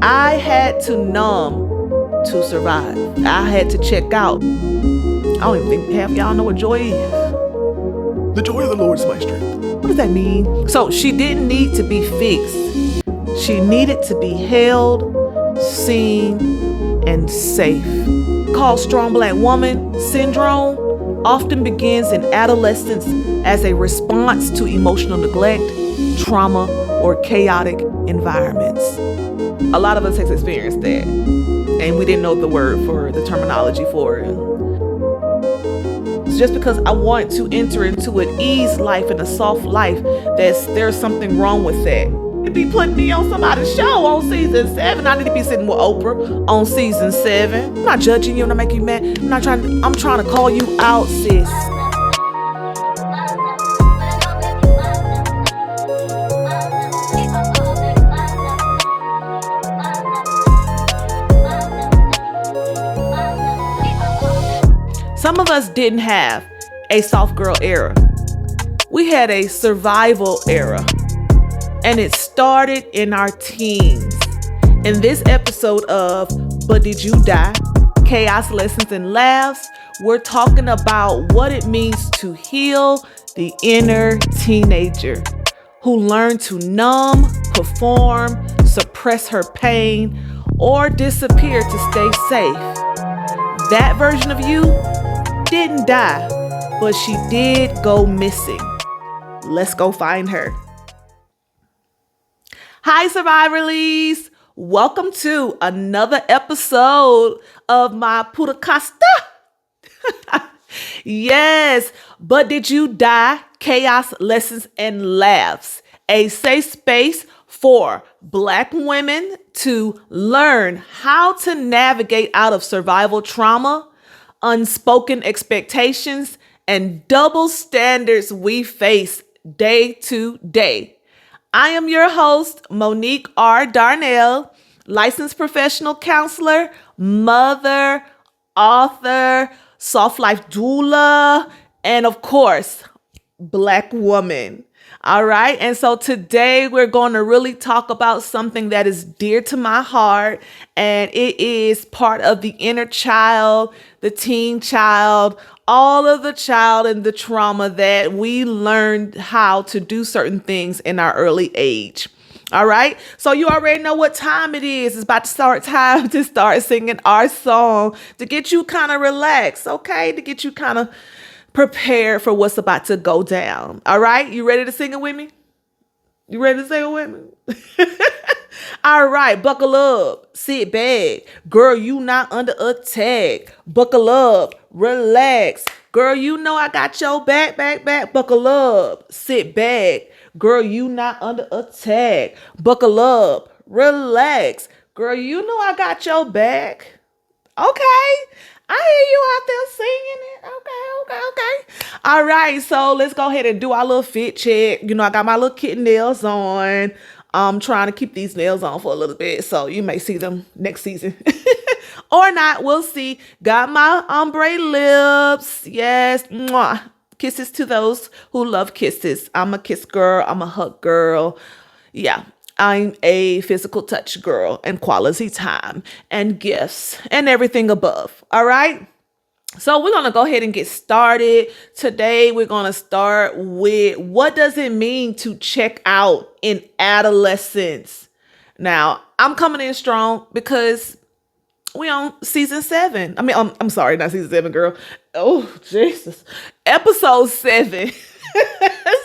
I had to numb to survive. I had to check out. I don't even think half y'all know what joy is. The joy of the Lord is my strength. What does that mean? So she didn't need to be fixed. She needed to be held, seen, and safe. Called strong black woman syndrome often begins in adolescence as a response to emotional neglect, trauma, or chaotic environments. A lot of us has experienced that, and we didn't know the word for the terminology for it. It's just because I want to enter into an ease life and a soft life, there's something wrong with that. To be putting me on somebody's show on season 7. I need to be sitting with Oprah on season 7. I'm not judging you, I'm not making you mad. I'm trying to call you out, sis. Some of us didn't have a soft girl era. We had a survival era. And it started in our teens. In this episode of But Did You Die? Chaos Lessons and Laughs, we're talking about what it means to heal the inner teenager who learned to numb, perform, suppress her pain, or disappear to stay safe. That version of you didn't die, but she did go missing. Let's go find her. Hi, Survivories. Welcome to another episode of my Putacasta. Yes, but did you die? Chaos Lessons and Laughs, a safe space for Black women to learn how to navigate out of survival trauma, unspoken expectations, and double standards we face day to day. I am your host, Monique R. Darnell, licensed professional counselor, mother, author, soft life doula, and of course, Black woman. All right. And so today we're going to really talk about something that is dear to my heart, and it is part of the inner child, the teen child, all of the child and the trauma that we learned how to do certain things in our early age. All right. So you already know what time it is. It's about to start time to start singing our song to get you kind of relaxed. Okay. To get you kind of prepared for what's about to go down. All right. You ready to sing it with me? You ready to sing it with me? All right. Buckle up. Sit back. Girl, you not under attack. Buckle up. Relax. Girl, you know I got your back. Buckle up. Sit back. Girl, you not under attack. Buckle up. Relax. Girl, you know I got your back. Okay. I hear you out there singing it. Okay. All right. So let's go ahead and do our little fit check. You know, I got my little kitten nails on. I'm trying to keep these nails on for a little bit, so you may see them next season. Or not. We'll see. Got my ombre lips. Yes. Mwah. Kisses to those who love kisses. I'm a kiss girl. I'm a hug girl. Yeah. I'm a physical touch girl and quality time and gifts and everything above. All right. So we're going to go ahead and get started. Today, we're going to start with what does it mean to check out in adolescence? Now, I'm coming in strong because we on season 7. I mean, I'm sorry, not season 7, girl. Oh, Jesus. Episode 7.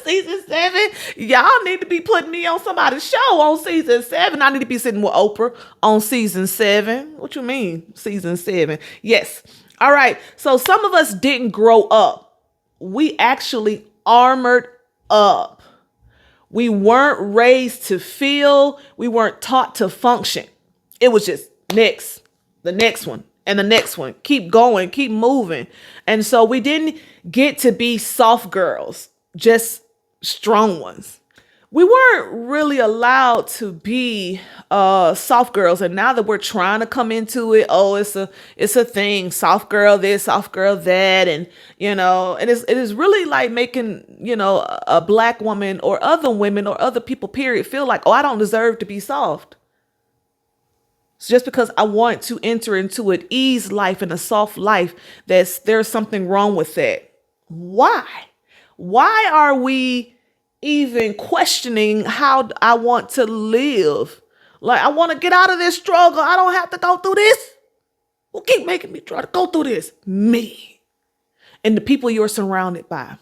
Season 7. Y'all need to be putting me on somebody's show on season 7. I need to be sitting with Oprah on season 7. What you mean, season 7? Yes. All right. So some of us didn't grow up. We actually armored up. We weren't raised to feel. We weren't taught to function. It was just next, the next one, and the next one. Keep going, keep moving. And so we didn't get to be soft girls, just strong ones. We weren't really allowed to be soft girls. And now that we're trying to come into it, oh, it's a thing. Soft girl this, soft girl that. And, you know, it is really like making, you know, a Black woman or other women or other people, period, feel like, oh, I don't deserve to be soft. So just because I want to enter into an ease life and a soft life, there's something wrong with that. Why? Why are we even questioning how I want to live? Like, I want to get out of this struggle. I don't have to go through this. Who keep making me try to go through this? Me and the people you're surrounded by.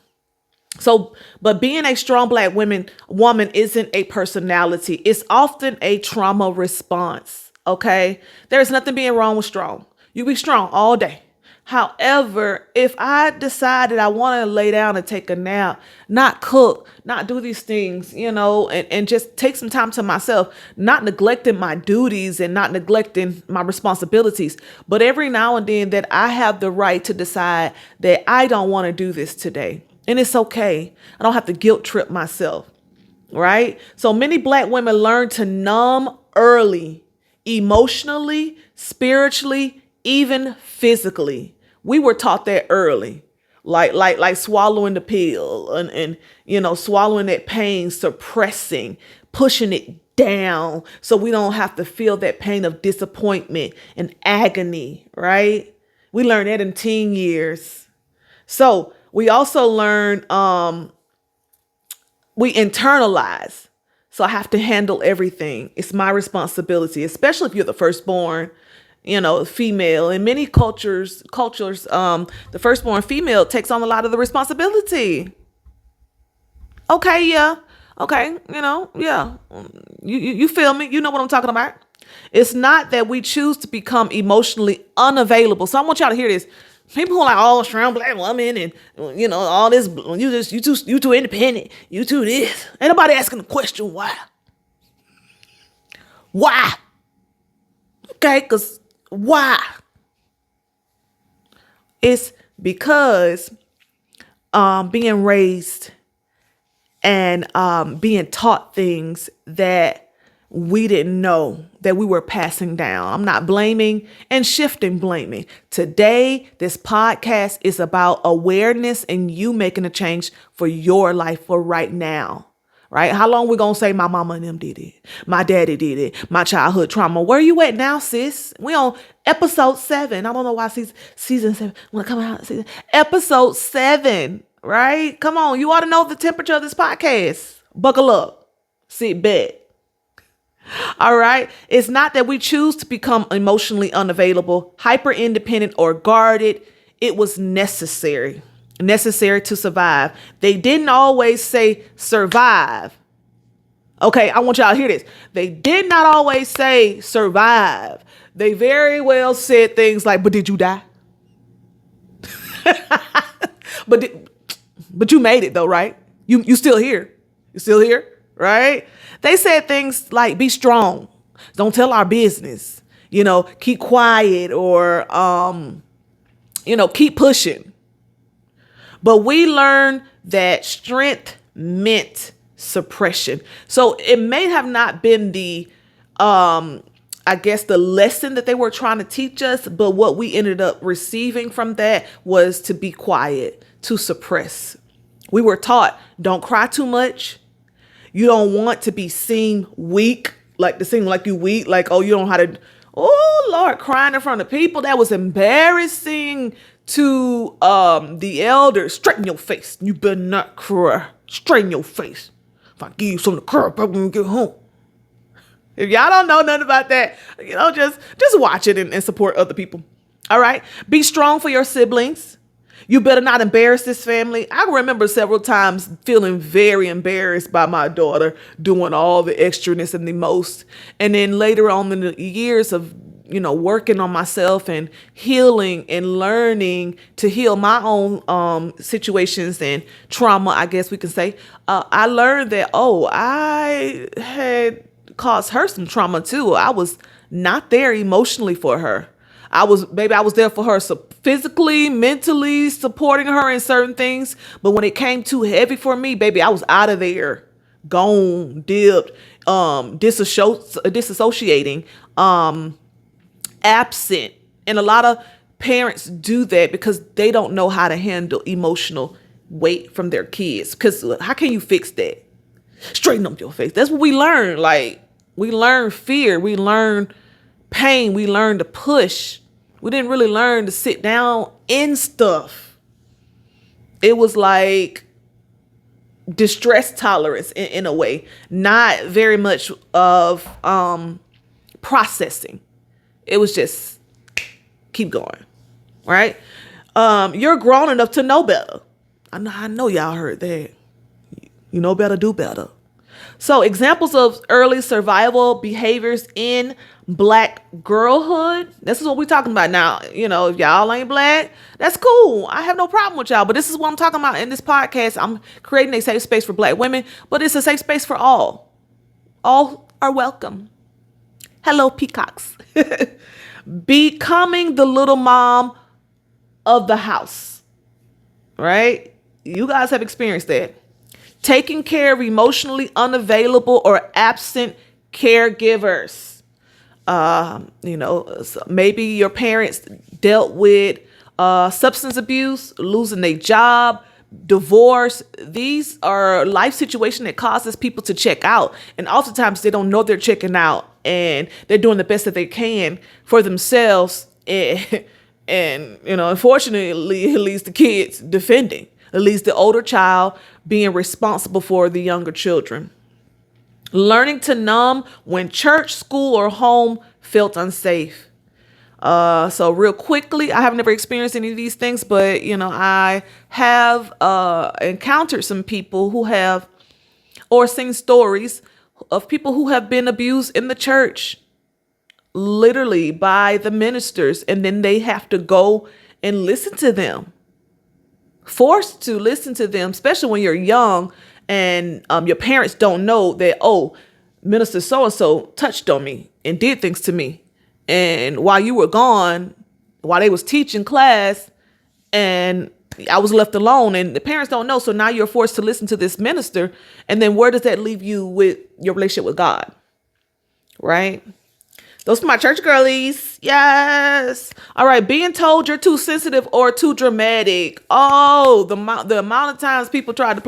So, but being a strong black woman isn't a personality. It's often a trauma response. Okay. There's nothing being wrong with strong. You be strong all day. However, if I decide that I want to lay down and take a nap, not cook, not do these things, and just take some time to myself, not neglecting my duties and not neglecting my responsibilities, but every now and then that I have the right to decide that I don't want to do this today. And it's okay. I don't have to guilt trip myself, right? So many black women learn to numb early, emotionally, spiritually, even physically. We were taught that early, like swallowing the pill and swallowing that pain, suppressing, pushing it down so we don't have to feel that pain of disappointment and agony, right? We learned that in teen years. So we also learn, we internalize. So I have to handle everything. It's my responsibility, especially if you're the firstborn, female. In many cultures, the firstborn female takes on a lot of the responsibility. Okay, yeah. Okay, yeah. You feel me? You know what I'm talking about. It's not that we choose to become emotionally unavailable. So I want y'all to hear this. People who are like, oh, strong black woman and, all this, you too independent. You too this. Ain't nobody asking the question why. Why? Okay, because why? It's because being raised and being taught things that we didn't know that we were passing down. I'm not blaming and shifting blaming. Today, this podcast is about awareness and you making a change for your life for right now. Right? How long we gonna say my mama and them did it? My daddy did it. My childhood trauma. Where you at now, sis? We on episode 7. I don't know why season 7 wanna come out. Episode 7, right? Come on, you ought to know the temperature of this podcast. Buckle up. Sit back. All right. It's not that we choose to become emotionally unavailable, hyper independent, or guarded. It was necessary to survive. They didn't always say survive. Okay, I want y'all to hear this. They did not always say survive. They very well said things like, but did you die? But you made it though, right? You still here. You still here, right? They said things like, be strong. Don't tell our business. Keep quiet or, keep pushing. But we learned that strength meant suppression. So it may have not been the lesson that they were trying to teach us, but what we ended up receiving from that was to be quiet, to suppress. We were taught, don't cry too much. You don't want to be seen weak, like to seem like you weak, like, oh, you don't know how to, oh Lord, crying in front of people. That was embarrassing to the elders. Straighten your face. You better not cry. Straighten your face. If I give you something to cry about when you get home. If y'all don't know nothing about that, just watch it and support other people. All right. Be strong for your siblings. You better not embarrass this family. I remember several times feeling very embarrassed by my daughter doing all the extraness and the most. And then later on in the years of, working on myself and healing and learning to heal my own situations and trauma, I guess we can say, I learned that, I had caused her some trauma too. I was not there emotionally for her. I was there for her physically, mentally supporting her in certain things. But when it came too heavy for me, baby, I was out of there, gone, dipped, disassociating, absent. And a lot of parents do that because they don't know how to handle emotional weight from their kids. Because how can you fix that? Straighten up your face. That's what we learn. Like, we learn fear. We learn pain, we learned to push. We didn't really learn to sit down in stuff. It was like distress tolerance in a way, not very much of processing. It was just keep going, right? You're grown enough to know better. I know y'all heard that. You know better, do better. So examples of early survival behaviors in Black girlhood. This is what we're talking about now. You know, if y'all ain't Black, that's cool. I have no problem with y'all. But this is what I'm talking about in this podcast. I'm creating a safe space for Black women, but it's a safe space for all. All are welcome. Hello, peacocks. Becoming the little mom of the house, right? You guys have experienced that. Taking care of emotionally unavailable or absent caregivers. So maybe your parents dealt with substance abuse, losing their job, divorce. These are life situations that causes people to check out. And oftentimes they don't know they're checking out and they're doing the best that they can for themselves. And unfortunately, it leads to kids defending. It leads to the older child being responsible for the younger children. Learning to numb when church, school, or home felt unsafe. So real quickly, I have never experienced any of these things, but I have encountered some people who have, or seen stories of people who have been abused in the church, literally by the ministers, and then they have to go and listen to them. Forced to listen to them, especially when you're young and your parents don't know that, oh, Minister so-and-so touched on me and did things to me. And while you were gone, while they was teaching class, and I was left alone, and the parents don't know. So now you're forced to listen to this minister. And then where does that leave you with your relationship with God? Right? Those are my church girlies. Yes. All right. Being told you're too sensitive or too dramatic. Oh, the amount of times people tried to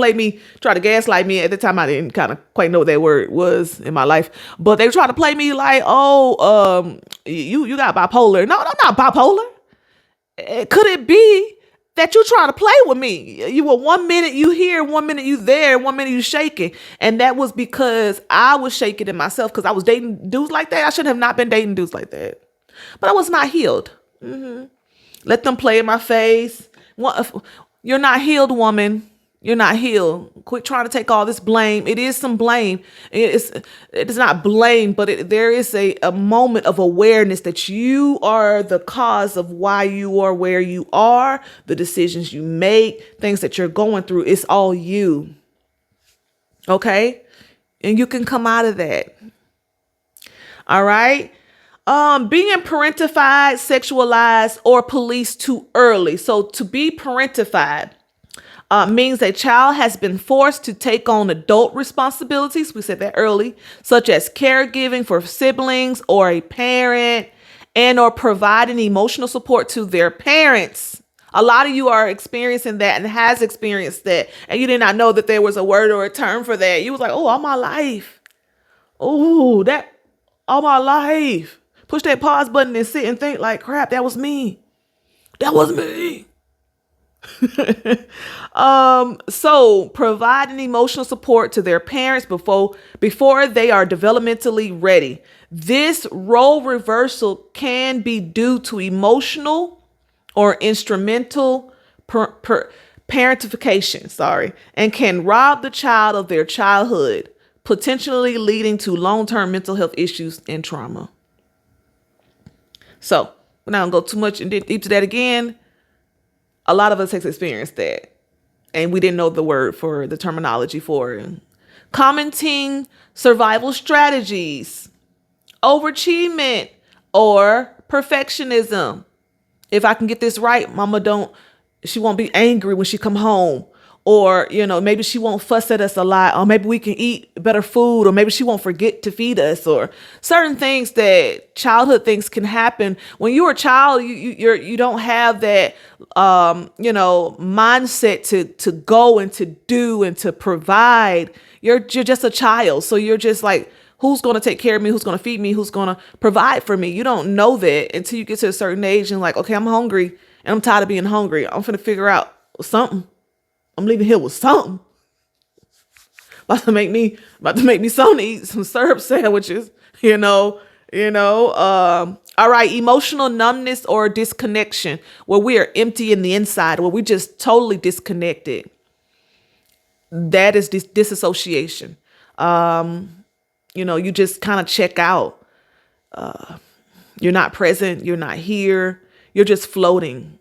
gaslight me. At the time, I didn't kind of quite know what that word was in my life. But they tried to play me like, you got bipolar. No, I'm not bipolar. Could it be that you trying to play with me? You were 1 minute you here, 1 minute you there, 1 minute you shaking. And that was because I was shaking in myself because I was dating dudes like that. I should have not been dating dudes like that. But I was not healed. Let them play in my face. You're not healed, woman. You're not healed. Quit trying to take all this blame. It is some blame. It is not blame, but there is a moment of awareness that you are the cause of why you are where you are, the decisions you make, things that you're going through. It's all you. Okay? And you can come out of that. All right? Being parentified, sexualized, or policed too early. So to be parentified means a child has been forced to take on adult responsibilities. We said that early, such as caregiving for siblings or a parent, and or providing emotional support to their parents. A lot of you are experiencing that and has experienced that. And you did not know that there was a word or a term for that. You was like, oh, all my life. Oh, that all my life. Push that pause button and sit and think like, crap, that was me. That was me. So providing emotional support to their parents before they are developmentally ready. This role reversal can be due to emotional or instrumental parentification, and can rob the child of their childhood, potentially leading to long-term mental health issues and trauma. So we're not gonna go too much deep to that again. A lot of us has experienced that, and we didn't know the word for the terminology for it. Commenting survival strategies, overachievement, or perfectionism. If I can get this right, she won't be angry when she come home. Or, maybe she won't fuss at us a lot, or maybe we can eat better food, or maybe she won't forget to feed us, or certain things that childhood things can happen. When you're a child, you don't have that, mindset to go and to do and to provide. You're just a child. So you're just like who's going to take care of me, who's going to feed me, who's going to provide for me. You don't know that until you get to a certain age and like, okay, I'm hungry and I'm tired of being hungry. I'm finna figure out something. I'm leaving here with something. About to make me something to eat, some syrup sandwiches, all right, emotional numbness or disconnection, where we are empty in the inside, where we just totally disconnected. That is disassociation. You just kind of check out. You're not present. You're not here. You're just floating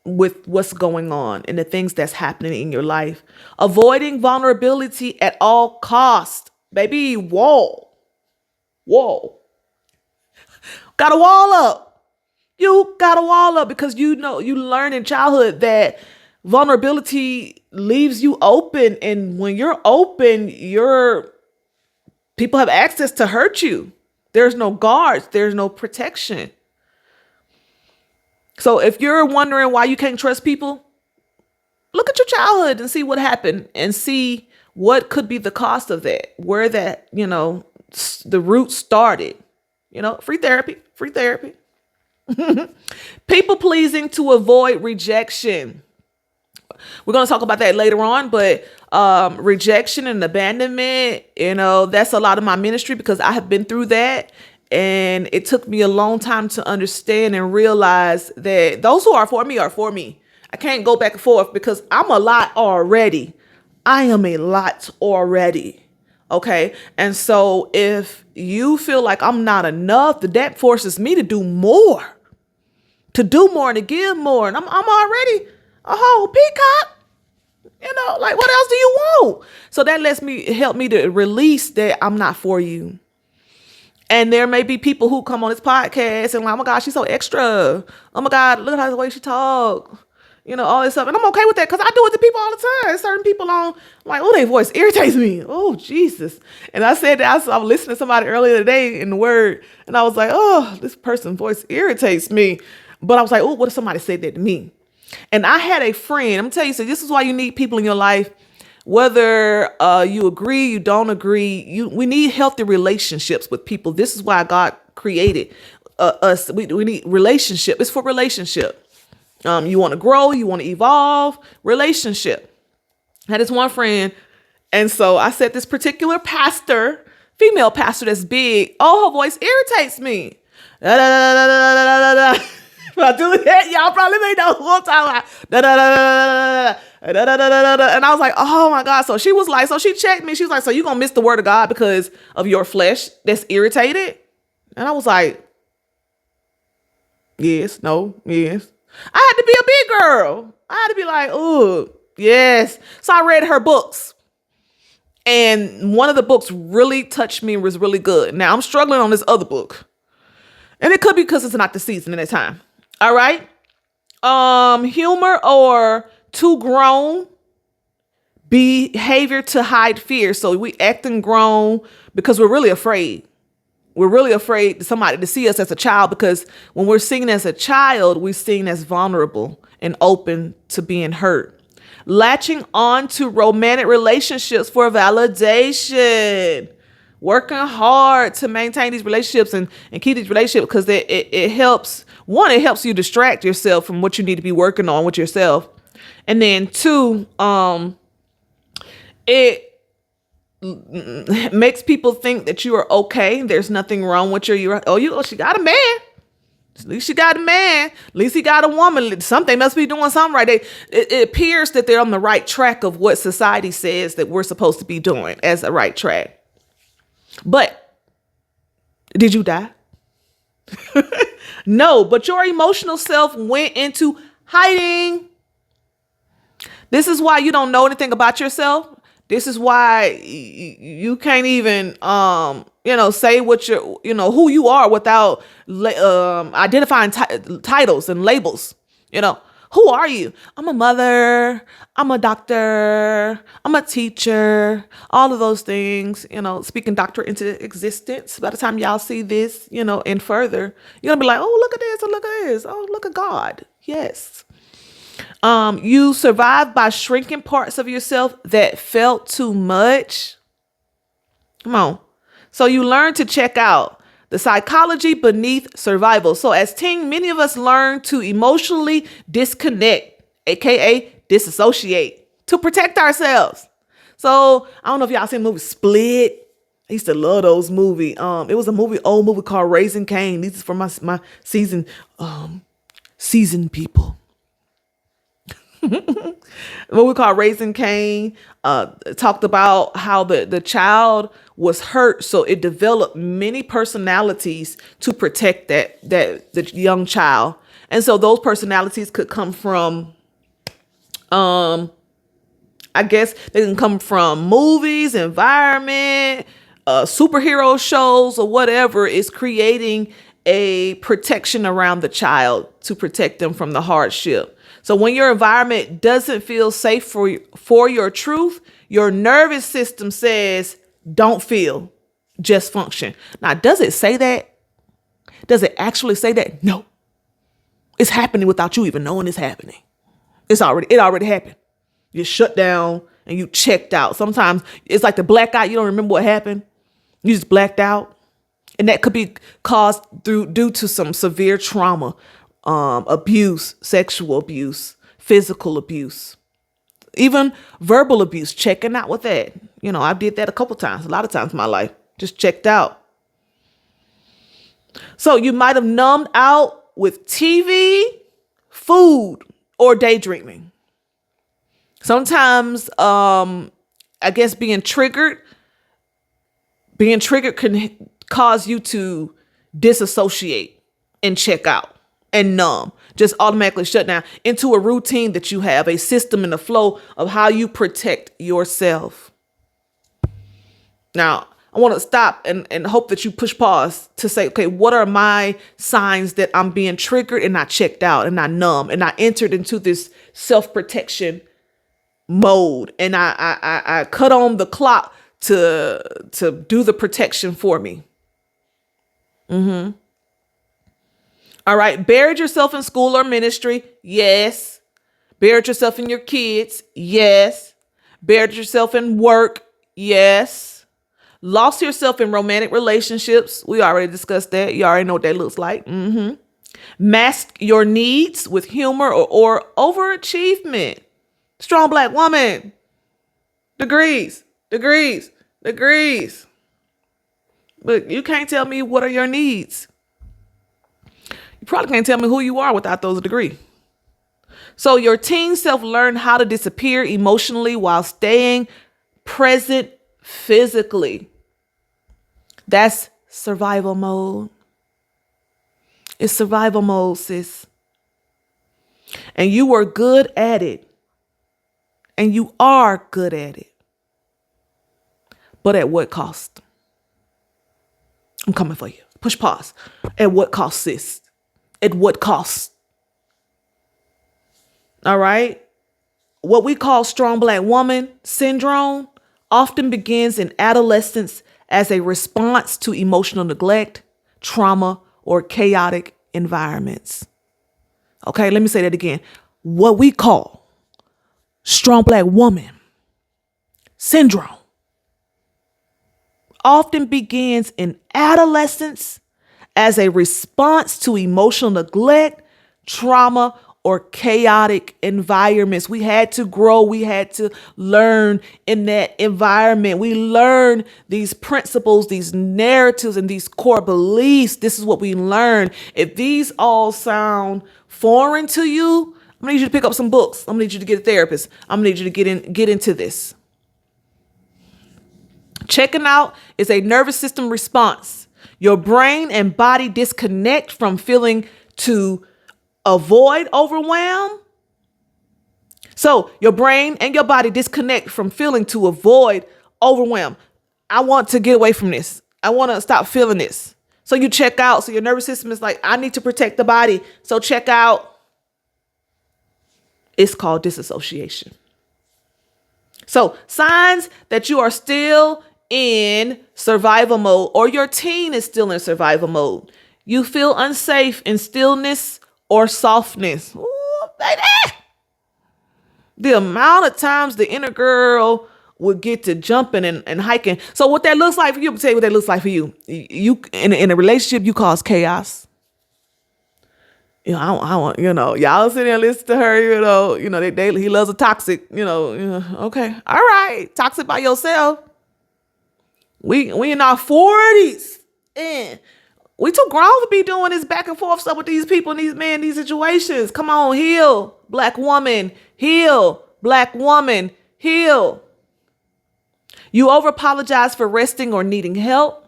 with what's going on and the things that's happening in your life. Avoiding vulnerability at all costs. Baby, whoa. Got a wall up. You got a wall up because you learn in childhood that vulnerability leaves you open. And when you're open, people have access to hurt you. There's no guards. There's no protection. So if you're wondering why you can't trust people, look at your childhood and see what happened and see what could be the cost of that, where that, the root started. Free therapy. People pleasing to avoid rejection. We're going to talk about that later on, but rejection and abandonment, that's a lot of my ministry because I have been through that. And it took me a long time to understand and realize that those who are for me are for me. I can't go back and forth because I'm a lot already. I am a lot already. Okay. And so if you feel like I'm not enough, that forces me to do more, and to give more. And I'm already a whole peacock. Like what else do you want? So that help me to release that I'm not for you. And there may be people who come on this podcast and like, oh my God, she's so extra. Oh my God, look at the way she talk. All this stuff. And I'm okay with that because I do it to people all the time. Certain people on, like, oh, their voice irritates me. Oh, Jesus. And I said that I was listening to somebody earlier today in the Word. And I was like, oh, this person's voice irritates me. But I was like, oh, what if somebody said that to me? And I had a friend. I'm going to tell you, so this is why you need people in your life. Whether you agree, you don't agree, we need healthy relationships with people. This is why God created us. We need relationship. It's for relationship. You want to grow, you want to evolve, relationship. I had this one friend. And so I said, this particular pastor, female pastor that's big, her voice irritates me. Da, da, da, da, da, da, da. If I do that, y'all probably may know who I'm talking about. Da, da, da, da, da, da. And I was like, oh my God. So she was like, so she checked me. She was like, so you gonna miss the word of God because of your flesh that's irritated? And I was like, yes, no, yes. I had to be a big girl. I had to be like, oh, yes. So I read her books. And one of the books really touched me and was really good. Now I'm struggling on this other book. And it could be because it's not the season at that time. All right. Humor or too grown behavior to hide fear. So we acting grown because we're really afraid. We're really afraid somebody to see us as a child because when we're seen as a child, we're seen as vulnerable and open to being hurt. Latching on to romantic relationships for validation. Working hard to maintain these relationships and keep these relationships because it helps. One, it helps you distract yourself from what you need to be working on with yourself. And then two, it makes people think that you are okay. There's nothing wrong with you. She got a man. At least she got a man. At least he got a woman. Something must be doing something right. It appears that they're on the right track of what society says that we're supposed to be doing as a right track. But did you die? No, but your emotional self went into hiding. This is why you don't know anything about yourself. This is why you can't even, say what who you are without identifying titles and labels. Who are you? I'm a mother. I'm a doctor. I'm a teacher. All of those things, speaking doctor into existence. By the time y'all see this, and further, you're going to be like, oh, look at this. Oh, look at this. Oh, look at God. Yes. You survive by shrinking parts of yourself that felt too much. Come on. So you learn to check out the psychology beneath survival. So as teens, many of us learn to emotionally disconnect, aka disassociate, to protect ourselves. So I don't know if y'all seen the movie Split. I used to love those movies. It was a old movie called Raising Cain. These is for my seasoned people. What we call Raising Cain talked about how the child was hurt, so it developed many personalities to protect the young child, and so those personalities could come from, I guess they can come from movies, environment, superhero shows, or whatever is creating a protection around the child to protect them from the hardship. So when your environment doesn't feel safe for your truth, your nervous system says, don't feel, just function. Now, does it say that? Does it actually say that? No. It's happening without you even knowing it's happening. It already happened. You shut down and you checked out. Sometimes it's like the blackout. You don't remember what happened. You just blacked out. And that could be caused due to some severe trauma, abuse, sexual abuse, physical abuse, even verbal abuse, checking out with that. You know, I did that a lot of times in my life, just checked out. So you might have numbed out with TV, food, or daydreaming. Sometimes, I guess being triggered can cause you to disassociate and check out and numb, just automatically shut down into a routine that you have, a system and a flow of how you protect yourself. Now, I want to stop and hope that you push pause to say, okay, what are my signs that I'm being triggered and I checked out and I numb and I entered into this self-protection mode and I cut on the clock to do the protection for me. All right. Buried yourself in school or ministry. Yes. Buried yourself in your kids. Yes. Buried yourself in work. Yes. Lost yourself in romantic relationships. We already discussed that. You already know what that looks like. Mask your needs with humor or overachievement. Strong Black woman. Degrees. But you can't tell me what are your needs. You probably can't tell me who you are without those degrees. So your teen self learned how to disappear emotionally while staying present physically. That's survival mode. It's survival mode, sis. And you were good at it. And you are good at it. But at what cost? I'm coming for you. Push pause. At what cost, sis? At what cost? All right. What we call strong Black woman syndrome often begins in adolescence as a response to emotional neglect, trauma, or chaotic environments. Okay, let me say that again. What we call strong Black woman syndrome often begins in adolescence as a response to emotional neglect, trauma, or chaotic environments. We had to grow. We had to learn in that environment. We learn these principles, these narratives, and these core beliefs. This is what we learn. If these all sound foreign to you, I'm gonna need you to pick up some books. I'm gonna need you to get a therapist. I'm gonna need you to get into this. Checking out is a nervous system response. Your brain and body disconnect from feeling to avoid overwhelm. So your brain and your body disconnect from feeling to avoid overwhelm. I want to get away from this. I want to stop feeling this. So you check out. So your nervous system is like, I need to protect the body. So check out. It's called disassociation. So signs that you are still in survival mode or your teen is still in survival mode. You feel unsafe in stillness or softness. Ooh, baby. The amount of times the inner girl would get to jumping and hiking. So what that looks like for you, I'm gonna tell you what that looks like for you. You in a relationship, you cause chaos. I want, y'all sit there and listen to her, he loves a toxic, okay. All right. Toxic by yourself. We in our 40s. And we too grown to be doing this back and forth stuff with these people and these men, these situations. Come on, heal, black woman, heal, black woman, heal. You over apologize for resting or needing help.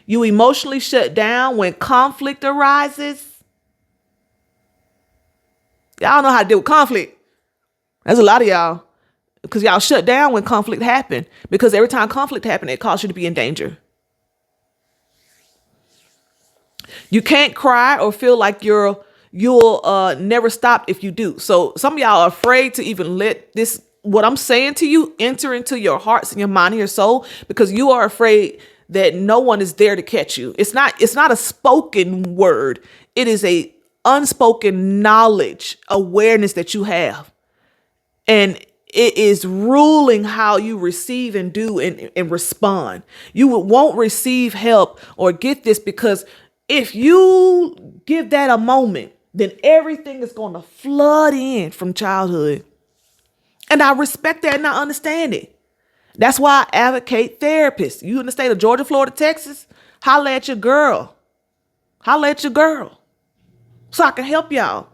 You emotionally shut down when conflict arises. Y'all know how to deal with conflict. There's a lot of y'all. Because y'all shut down when conflict happen. Because every time conflict happen, it causes you to be in danger. You can't cry or feel like you'll never stop if you do. So some of y'all are afraid to even let this, what I'm saying to you, enter into your hearts and your mind and your soul, because you are afraid that no one is there to catch you. It's not a spoken word. It is a unspoken knowledge, awareness that you have. And it is ruling how you receive and do and respond. You won't receive help or get this, because if you give that a moment, then everything is going to flood in from childhood. And I respect that and I understand it. That's why I advocate therapists. You in the state of Georgia, Florida, Texas, holla at your girl. Holla at your girl. So I can help y'all.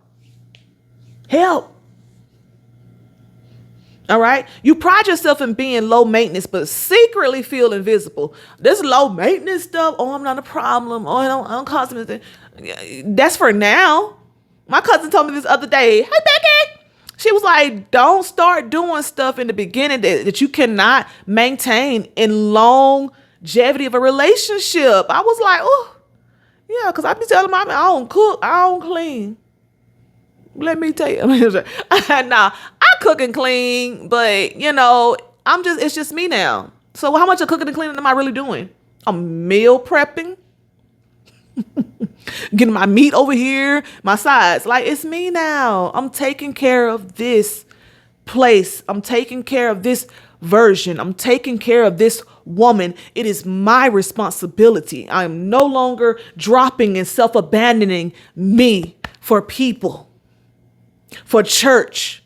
Help. All right. You pride yourself in being low maintenance, but secretly feel invisible. This low maintenance stuff. Oh, I'm not a problem. Oh, I don't cause anything. That's for now. My cousin told me this other day. Hey, Becky. She was like, don't start doing stuff in the beginning that you cannot maintain in longevity of a relationship. I was like, oh, yeah, because I be telling my man, I don't cook, I don't clean. Let me tell you. Nah, I cook and clean, but it's just me now. So how much of cooking and cleaning am I really doing? I'm meal prepping, getting my meat over here, my sides. Like, it's me now. I'm taking care of this place. I'm taking care of this version. I'm taking care of this woman. It is my responsibility. I am no longer dropping and self-abandoning me for people, for church,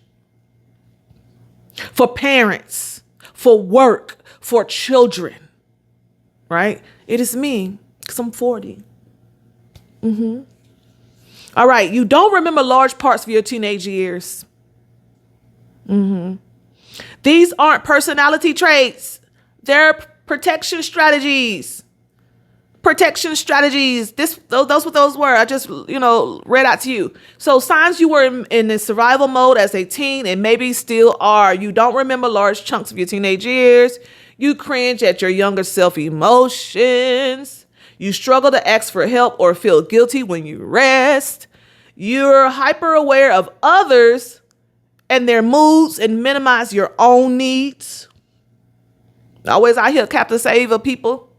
for parents, for work, for children, right? It is me, because I'm 40. All right. You don't remember large parts of your teenage years. These aren't personality traits. They're protection strategies. Protection strategies. Those what those were. I just, read out to you. So signs you were in the survival mode as a teen and maybe still are. You don't remember large chunks of your teenage years. You cringe at your younger self emotions. You struggle to ask for help or feel guilty when you rest. You're hyper aware of others and their moods and minimize your own needs. Always out here Captain Save of people.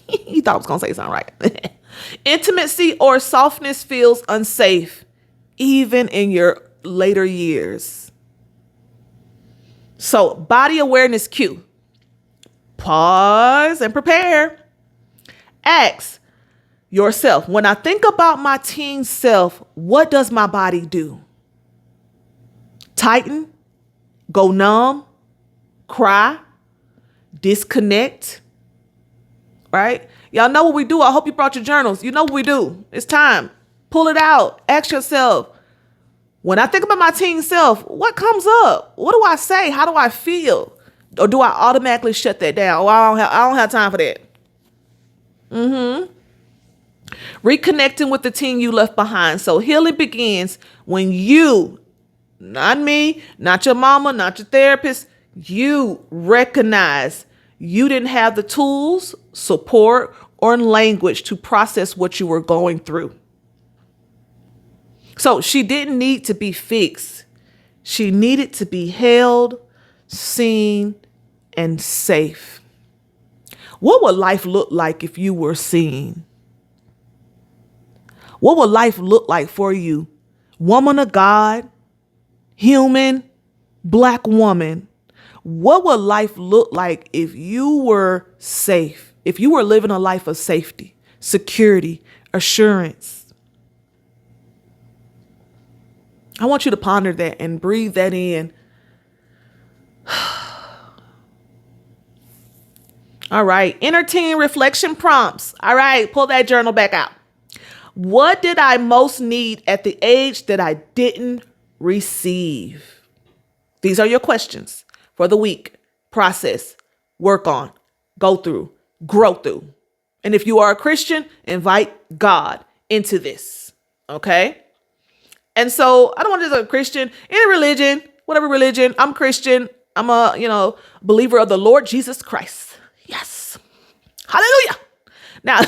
He thought I was going to say something right. Intimacy or softness feels unsafe, even in your later years. So body awareness cue. Pause and prepare. Ask yourself, when I think about my teen self, what does my body do? Tighten, go numb, cry, disconnect, right? Y'all know what we do. I hope you brought your journals. You know what we do. It's time. Pull it out. Ask yourself, when I think about my teen self, what comes up? What do I say? How do I feel? Or do I automatically shut that down? Oh, I don't have time for that. Reconnecting with the teen you left behind. So healing begins when you, not me, not your mama, not your therapist, you recognize you didn't have the tools, support, or language to process what you were going through. So she didn't need to be fixed. She needed to be held, seen, and safe. What would life look like if you were seen? What would life look like for you? Woman of God, human, black woman, What would life look like if you were safe? If you were living a life of safety, security, assurance? I want you to ponder that and breathe that in. All right. Entertain reflection prompts. All right. Pull that journal back out. What did I most need at the age that I didn't receive? These are your questions for the week. Process, work on, go through, grow through. And if you are a Christian, invite God into this. Okay? And so I don't want to just a Christian, any religion, whatever religion. I'm Christian. I'm a, believer of the Lord Jesus Christ. Yes. Hallelujah. Now,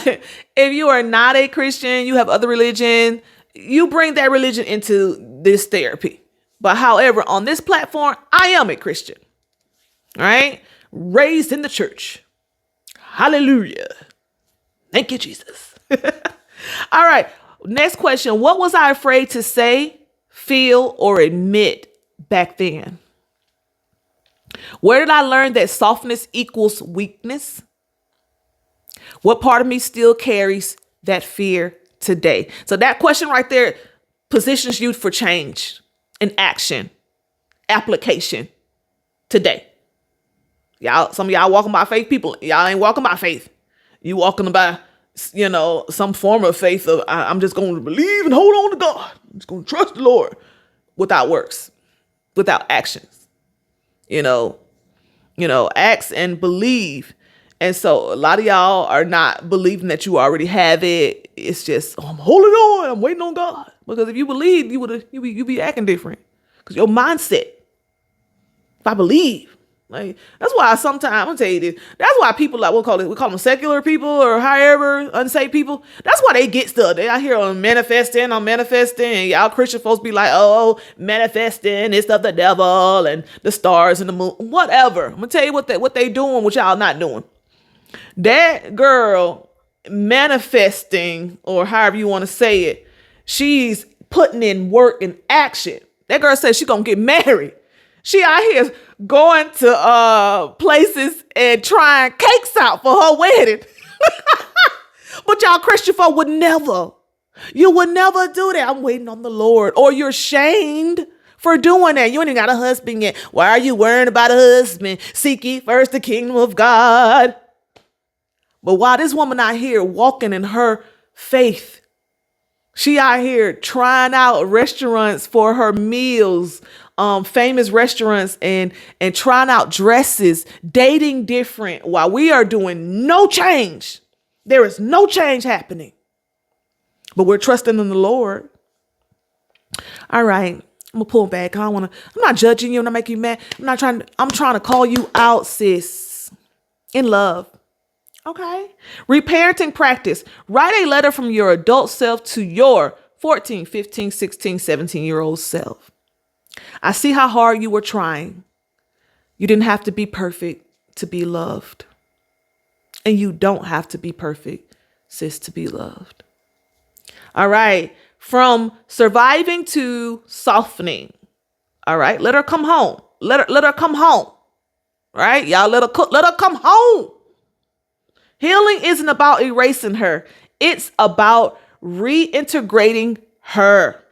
if you are not a Christian, you have other religion, you bring that religion into this therapy. But however, on this platform, I am a Christian. All right. Raised in the church. Hallelujah. Thank you, Jesus. All right. Next question. What was I afraid to say, feel, or admit back then? Where did I learn that softness equals weakness? What part of me still carries that fear today? So that question right there positions you for change and action, application today. Y'all, some of y'all walking by faith people. Y'all ain't walking by faith. You walking by, some form of faith of I'm just going to believe and hold on to God. I'm just going to trust the Lord without works, without actions. Acts and believe. And so a lot of y'all are not believing that you already have it. It's just, I'm holding on. I'm waiting on God. Because if you believe, you be acting different. Because your mindset, if I believe, like, that's why sometimes, I'm going to tell you this. That's why people we call them secular people or however, unsaved people. That's why they get stuff. They out here on manifesting. And y'all Christian folks be like, oh, manifesting, it's of the devil and the stars and the moon, whatever. I'm going to tell you what they doing, what y'all not doing. That girl manifesting, or however you want to say it, she's putting in work and action. That girl says she's going to get married. She out here going to places and trying cakes out for her wedding. But y'all Christian folk would never. You would never do that. I'm waiting on the Lord. Or you're shamed for doing that. You ain't even got a husband yet. Why are you worrying about a husband? Seek ye first the kingdom of God. But while this woman out here walking in her faith, she out here trying out restaurants for her meals, famous restaurants, and trying out dresses, dating different, while we are doing no change. There is no change happening. But we're trusting in the Lord. All right. I'm gonna pull back. I'm not judging you. I'm not making you mad. I'm trying to call you out, sis. In love. Okay. Reparenting practice. Write a letter from your adult self to your 14, 15, 16, 17-year-old self. I see how hard you were trying. You didn't have to be perfect to be loved. And you don't have to be perfect, sis, to be loved. All right. From surviving to softening. All right. Let her come home. Let her come home. Right? Y'all let her come home. Healing isn't about erasing her. It's about reintegrating her,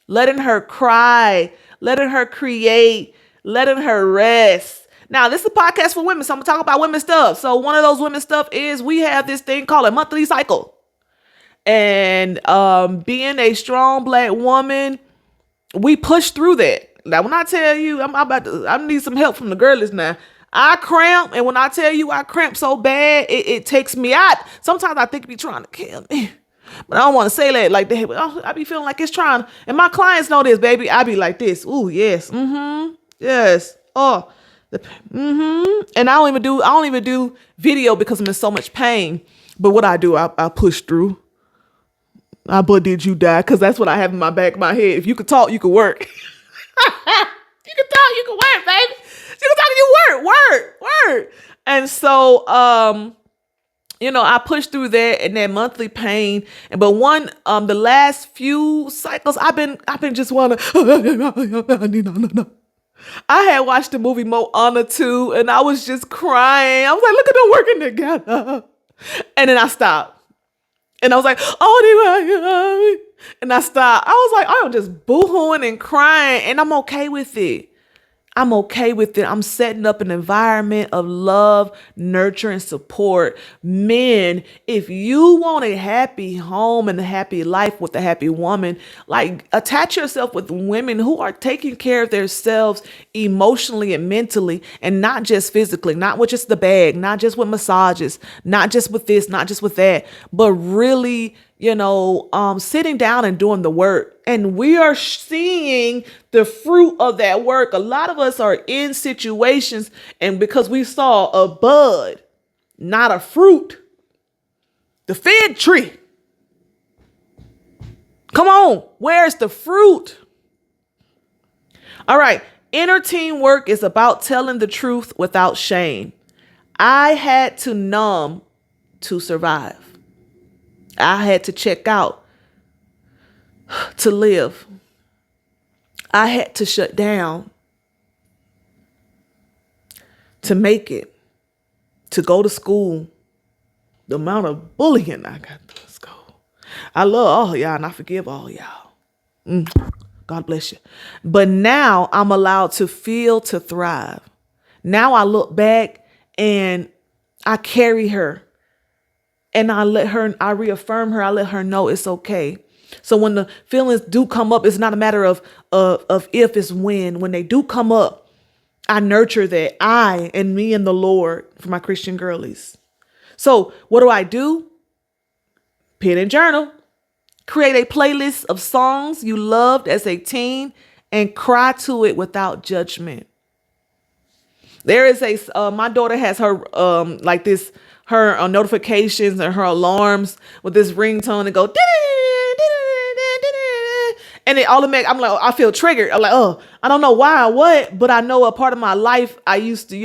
letting her cry, letting her create, letting her rest. Now, this is a podcast for women, so I'm going to talk about women stuff. So one of those women stuff is we have this thing called a monthly cycle. And being a strong Black woman, we push through that. Now, when I tell you, I need some help from the girlies now. I cramp, and when I tell you I cramp so bad, it takes me out. Sometimes I think it be trying to kill me, but I don't want to say that like that. But I be feeling like it's trying. And my clients know this, baby. I be like this. Ooh, yes, yes. Oh, And I don't even do video because I'm in so much pain. But what I do, I push through. But did you die? Because that's what I have in my back of my head. If you could talk, you could work. You can talk, you can work, baby. You can talk, you work. And so, I pushed through that and that monthly pain. But the last few cycles, I've been just wanna, I had watched the movie Moana too, and I was just crying. I was like, look at them working together. And then I stopped. And I was like, oh, and I stopped. I was like, I'm just boo-hooing and crying, and I'm okay with it. I'm okay with it. I'm setting up an environment of love, nurture, and support. Men, if you want a happy home and a happy life with a happy woman, like attach yourself with women who are taking care of themselves emotionally and mentally, and not just physically, not with just the bag, not just with massages, not just with this, not just with that, but really, sitting down and doing the work. And we are seeing the fruit of that work. A lot of us are in situations, and because we saw a bud, not a fruit, the fig tree. Come on, where's the fruit? All right, inner team work is about telling the truth without shame. I had to numb to survive. I had to check out to live. I had to shut down to make it, to go to school. The amount of bullying I got to school. I love all y'all and I forgive all y'all. God bless you. But now I'm allowed to feel to thrive. Now I look back and I carry her. And I reaffirm her, I let her know it's okay. So when the feelings do come up, it's not a matter of if, it's when. When they do come up, I nurture that. I and me and the Lord for my Christian girlies. So what do? Pen and journal. Create a playlist of songs you loved as a teen and cry to it without judgment. There is my daughter has her her notifications and her alarms with this ringtone and go and it automatic. I'm like, I feel triggered. I'm like, oh, I don't know why or what, but I know a part of my life I used to,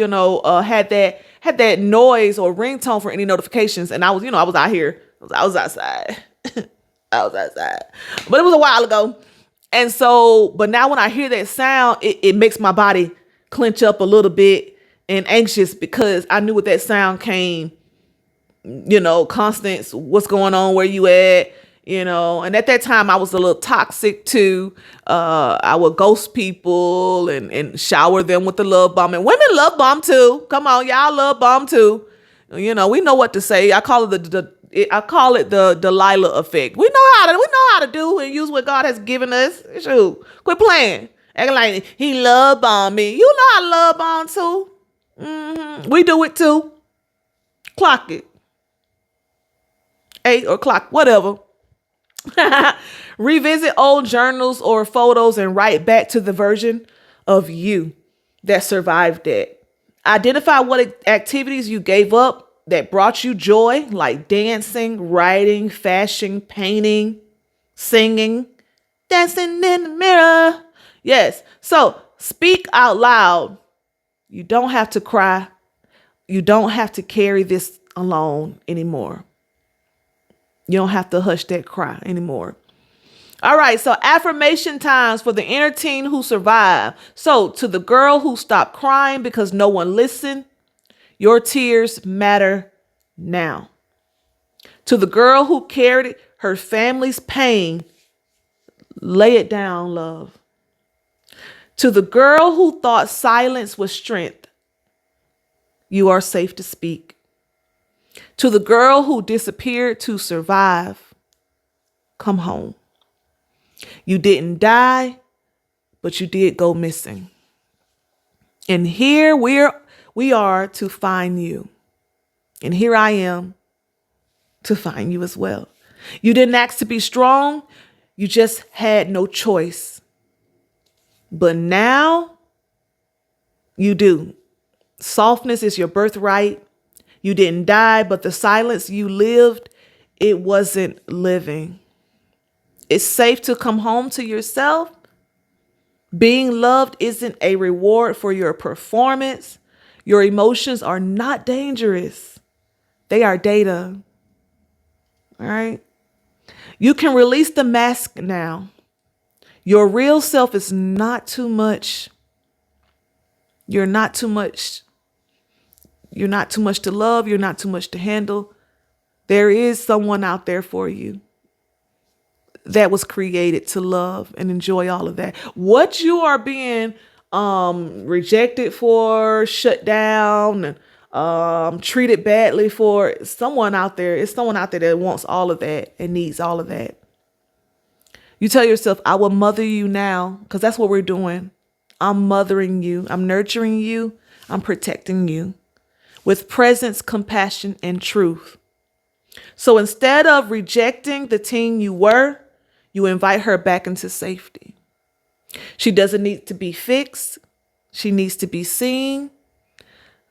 had that noise or ringtone for any notifications, and I was out here. I was outside. I was outside, but it was a while ago, and so, but now when I hear that sound, it makes my body clench up a little bit and anxious because I knew with that sound came, Constance, what's going on? Where you at? And at that time I was a little toxic too. I would ghost people and shower them with the love bomb. And women love bomb too. Come on, y'all love bomb too. We know what to say. I call it the Delilah effect. We know how to do and use what God has given us. Shoot, quit playing. Acting like he love bomb me. You know I love bomb too. We do it too. Clock it. 8 or clock, whatever. Revisit old journals or photos and write back to the version of you that survived it. Identify what activities you gave up that brought you joy, like dancing, writing, fashion, painting, singing, dancing in the mirror. Yes. So speak out loud. You don't have to cry. You don't have to carry this alone anymore. You don't have to hush that cry anymore. All right. So affirmation times for the inner teen who survived. So to the girl who stopped crying because no one listened, your tears matter now. To the girl who carried her family's pain, lay it down, love. To the girl who thought silence was strength, you are safe to speak. To the girl who disappeared to survive, come home. You didn't die, but you did go missing. And here we are to find you. And here I am to find you as well. You didn't ask to be strong. You just had no choice. But now you do. Softness is your birthright. You didn't die, but the silence you lived, it wasn't living. It's safe to come home to yourself. Being loved isn't a reward for your performance. Your emotions are not dangerous. They are data. All right. You can release the mask now. Your real self is not too much. You're not too much. You're not too much to love. You're not too much to handle. There is someone out there for you that was created to love and enjoy all of that. What you are being rejected for, shut down, treated badly for, someone out there, it's someone out there that wants all of that and needs all of that. You tell yourself, I will mother you now, because that's what we're doing. I'm mothering you. I'm nurturing you. I'm protecting you with presence, compassion, and truth. So instead of rejecting the teen you were, you invite her back into safety. She doesn't need to be fixed. She needs to be seen,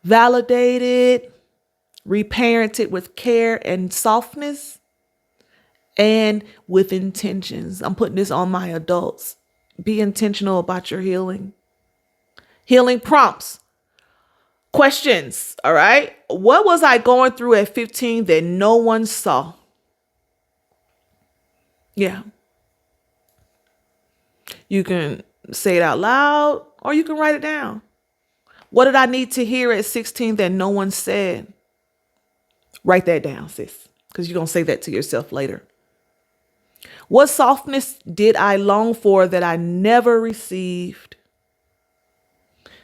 validated, reparented with care and softness, and with intentions. I'm putting this on my adults. Be intentional about your healing. Healing prompts. Questions, all right? What was I going through at 15 that no one saw? Yeah. You can say it out loud or you can write it down. What did I need to hear at 16 that no one said? Write that down, sis, because you're going to say that to yourself later. What softness did I long for that I never received?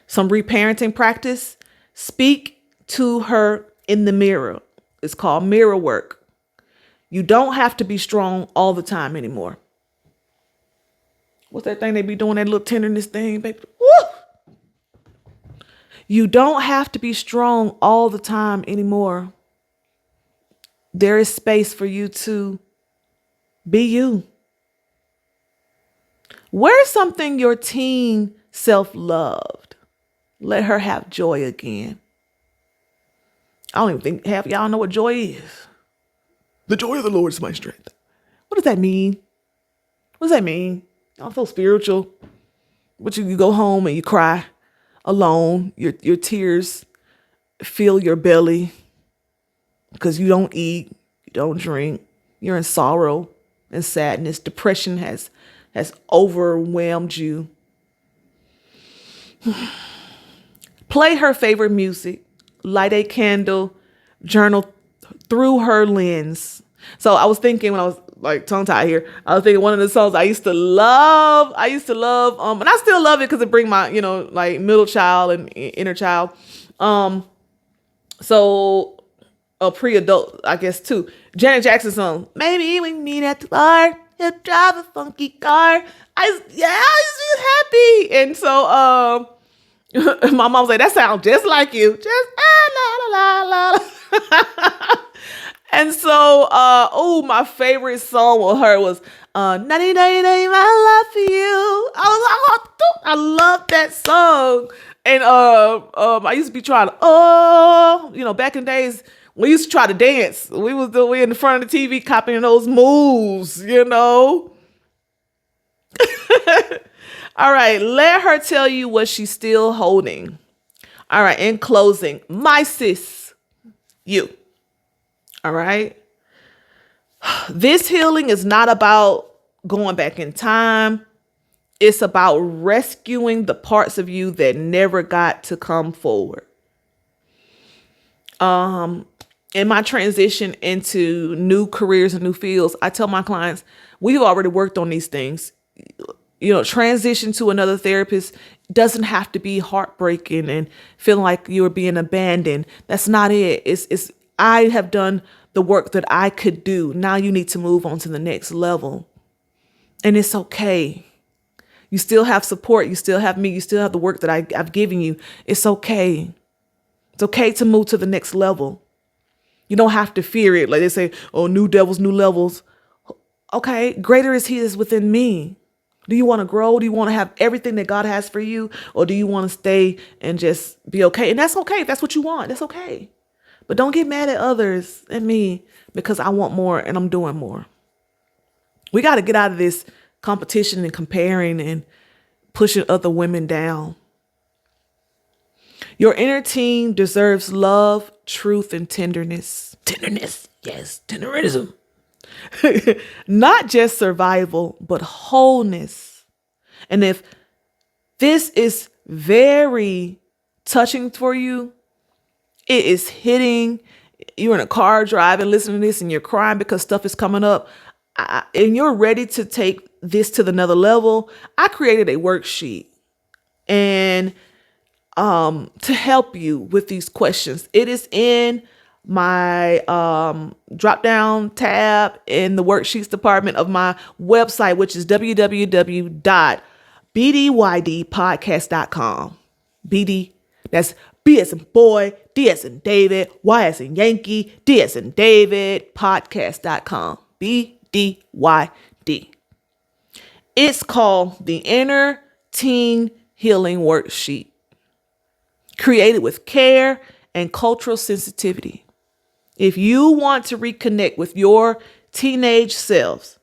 Some reparenting practice. Speak to her in the mirror. It's called mirror work. You don't have to be strong all the time anymore. What's that thing they be doing, that little tenderness thing, baby? Woo! You don't have to be strong all the time anymore. There is space for you to be you. Wear something your teen self loved. Let her have joy again. I don't even think half y'all know what joy is. The joy of the Lord is my strength. What does that mean? What does that mean? I'm so spiritual. But you go home and you cry alone. Your tears fill your belly because you don't eat, you don't drink. You're in sorrow and sadness. Depression has overwhelmed you. Play her favorite music. Light a candle. Journal through her lens. So I was thinking when I was like tongue tied here, I was thinking one of the songs I used to love, and I still love it because it bring my, like middle child and inner child. So a pre-adult, I guess too. Janet Jackson song, maybe we meet at the bar, he'll drive a funky car. I was happy. And so my mom was like, that sounds just like you. Just la la la la. And so, my favorite song with her was 99 my love for you. I love that song. And I used to be trying to, back in days, we used to try to dance. We in the front of the TV copying those moves, All right, let her tell you what she's still holding. All right, in closing, my sis, you. All right. This healing is not about going back in time. It's about rescuing the parts of you that never got to come forward. In my transition into new careers and new fields, I tell my clients, we've already worked on these things. Transition to another therapist doesn't have to be heartbreaking and feeling like you're being abandoned. That's not it. It's I have done the work that I could do. Now you need to move on to the next level. And it's okay. You still have support. You still have me. You still have the work that I've given you. It's okay. It's okay to move to the next level. You don't have to fear it. Like they say, oh, new devils, new levels. Okay, greater is he is within me. Do you want to grow? Do you want to have everything that God has for you? Or do you want to stay and just be okay? And that's okay. If that's what you want, that's okay. But don't get mad at others and me because I want more and I'm doing more. We got to get out of this competition and comparing and pushing other women down. Your inner teen deserves love, truth, and tenderness. Tenderness. Yes, tenderism. Not just survival, but wholeness. And if this is very touching for you, it is hitting. You're in a car driving, listening to this, and you're crying because stuff is coming up, and you're ready to take this to another level. I created a worksheet and to help you with these questions. It is in my drop down tab in the worksheets department of my website, which is www.bdydpodcast.com. BD, that's B as in boy, D as in David, Y as in Yankee, D as in David, podcast.com. BDYD. It's called the Inner Teen Healing Worksheet, created with care and cultural sensitivity. If you want to reconnect with your teenage selves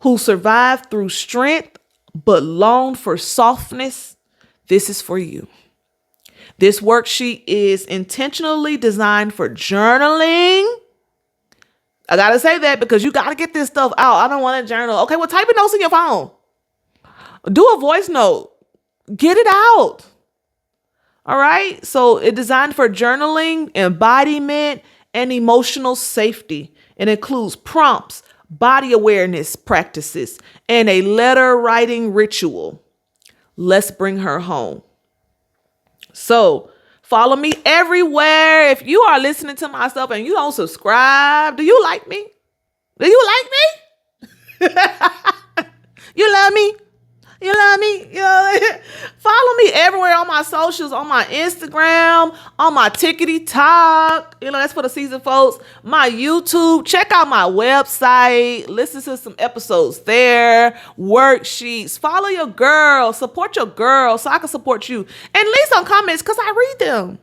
who survived through strength but longed for softness, this is for you. This worksheet is intentionally designed for journaling. I got to say that because you got to get this stuff out. I don't want to journal. Okay, well, type in notes in your phone. Do a voice note. Get it out. All right. So it's designed for journaling, embodiment, and emotional safety. It includes prompts, body awareness practices, and a letter writing ritual. Let's bring her home. So follow me everywhere. If you are listening to my stuff and you don't subscribe, do you like me? Do you like me? You love me? You love me? You know, follow me everywhere on my socials, on my Instagram, on my Tickety Talk. You know, that's for the season folks. My YouTube. Check out my website. Listen to some episodes there. Worksheets. Follow your girl. Support your girl so I can support you. And leave some comments because I read them.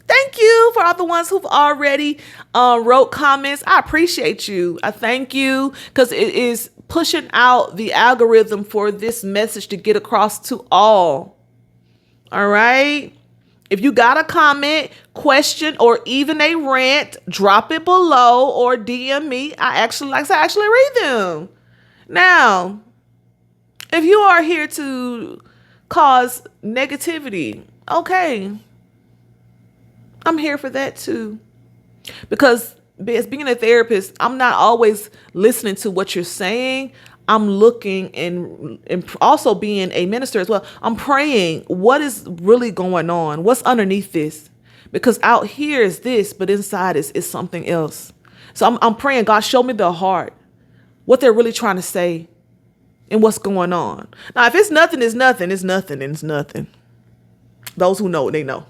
Thank you for all the ones who've already wrote comments. I appreciate you. I thank you because it is pushing out the algorithm for this message to get across to all. All right. If you got a comment, question, or even a rant, drop it below or DM me. I actually read them. Now, if you are here to cause negativity, okay, I'm here for that too. Because as being a therapist, I'm not always listening to what you're saying. I'm looking and also being a minister as well. I'm praying. What is really going on? What's underneath this? Because out here is this, but inside is something else. So I'm praying, God, show me the heart, what they're really trying to say and what's going on. Now, if it's nothing, it's nothing. It's nothing and it's nothing. Those who know, they know.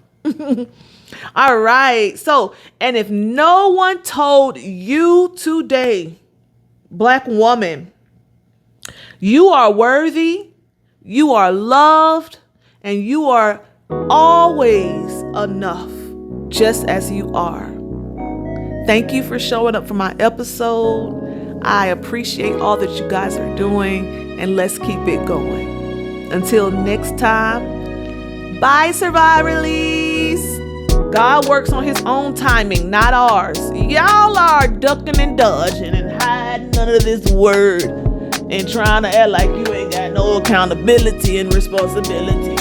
All right. So, and if no one told you today, Black woman, you are worthy, you are loved, and you are always enough, just as you are. Thank you for showing up for my episode. I appreciate all that you guys are doing, and let's keep it going. Until next time, bye, Survive Release. God works on his own timing, not ours. Y'all are ducking and dodging and hiding under this word and trying to act like you ain't got no accountability and responsibility.